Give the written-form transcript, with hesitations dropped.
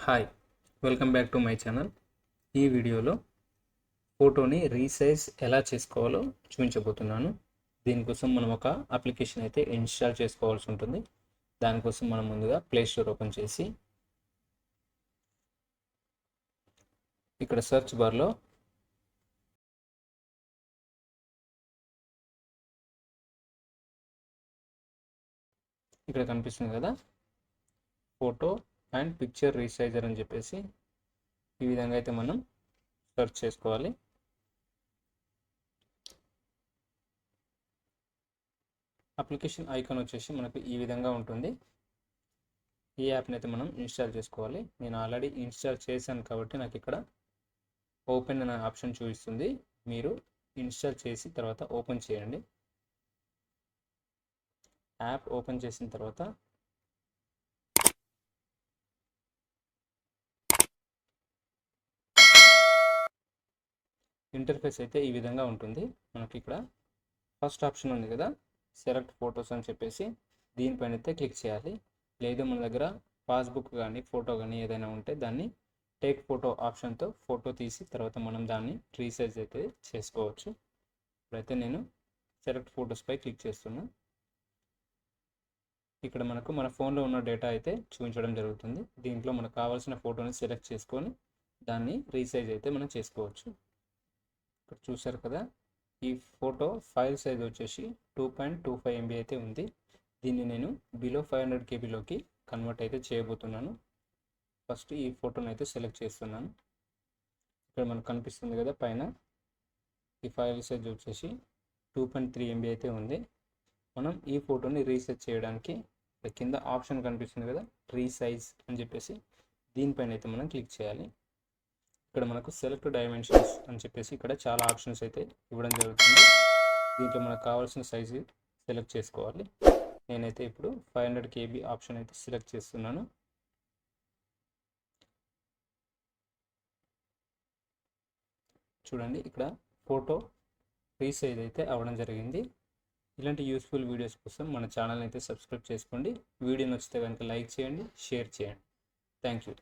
Hi, welcome back to my channel. ఈ వీడియోలో ఫోటోని రీసైజ్ ఎలా చేసుకోవాలో చూపించబోతున్నాను. దీనికోసం మనం ఒక అప్లికేషన్ అయితే ఇన్స్టాల్ చేసుకోవాల్సి ఉంటుంది. దానికోసం మనం ముందుగా ప్లే స్టోర్ ఓపెన్ చేసి ఇక్కడ సెర్చ్ బార్లో ఇక్కడ కనిపిస్తుంది కదా, ఫోటో అండ్ పిక్చర్ రీసైజర్ అని చెప్పేసి ఈ విధంగా అయితే మనం సెర్చ్ చేసుకోవాలి. అప్లికేషన్ ఐకాన్ వచ్చేసి మనకు ఈ విధంగా ఉంటుంది. ఈ యాప్ని అయితే మనం ఇన్స్టాల్ చేసుకోవాలి. నేను ఆల్రెడీ ఇన్స్టాల్ చేశాను కాబట్టి నాకు ఇక్కడ ఓపెన్ అనే ఆప్షన్ చూపిస్తుంది. మీరు ఇన్స్టాల్ చేసి తర్వాత ఓపెన్ చేయండి. యాప్ ఓపెన్ చేసిన తర్వాత ఇంటర్ఫేస్ అయితే ఈ విధంగా ఉంటుంది. మనకి ఇక్కడ ఫస్ట్ ఆప్షన్ ఉంది కదా, సెలెక్ట్ ఫొటోస్ అని చెప్పేసి దీనిపైన అయితే క్లిక్ చేయాలి. లేదు మన దగ్గర పాస్బుక్ కానీ ఫోటో కానీ ఏదైనా ఉంటే దాన్ని టేక్ ఫోటో ఆప్షన్తో ఫోటో తీసి తర్వాత మనం దాన్ని రీసైజ్ అయితే చేసుకోవచ్చు. ఇప్పుడైతే నేను సెలెక్ట్ ఫొటోస్పై క్లిక్ చేస్తున్నా. ఇక్కడ మనకు మన ఫోన్లో ఉన్న డేటా అయితే చూపించడం జరుగుతుంది. దీంట్లో మనకు కావాల్సిన ఫోటోని సెలెక్ట్ చేసుకొని దాన్ని రీసైజ్ అయితే మనం చేసుకోవచ్చు. ఇక్కడ చూసారు కదా, ఈ ఫోటో ఫైల్ సైజ్ వచ్చేసి 2.25 MB అయితే ఉంది. దీన్ని నేను బిలో 500 KBలోకి కన్వర్ట్ అయితే చేయబోతున్నాను. ఫస్ట్ ఈ ఫోటోని అయితే సెలెక్ట్ చేస్తున్నాను. ఇక్కడ మనకు కనిపిస్తుంది కదా పైన, ఈ ఫైల్ సైజ్ వచ్చేసి 2.3 MB అయితే ఉంది. మనం ఈ ఫోటోని రీసైజ్ చేయడానికి కింద ఆప్షన్ కనిపిస్తుంది కదా, రీసైజ్ అని చెప్పేసి దీనిపైన అయితే మనం క్లిక్ చేయాలి. ఇక్కడ మనకు సెలెక్ట్ డైమెన్షన్స్ అని చెప్పేసి ఇక్కడ చాలా ఆప్షన్స్ అయితే ఇవ్వడం జరుగుతుంది. దీంట్లో మనకు కావాల్సిన సైజు సెలెక్ట్ చేసుకోవాలి. నేనైతే ఇప్పుడు 500 KB ఆప్షన్ అయితే సెలెక్ట్ చేస్తున్నాను. చూడండి, ఇక్కడ ఫోటో రీసైజ్ అయితే అవ్వడం జరిగింది. ఇలాంటి యూస్ఫుల్ వీడియోస్ కోసం మన ఛానల్ అయితే సబ్స్క్రైబ్ చేసుకోండి. వీడియో నచ్చితే కనుక లైక్ చేయండి, షేర్ చేయండి. Thank you.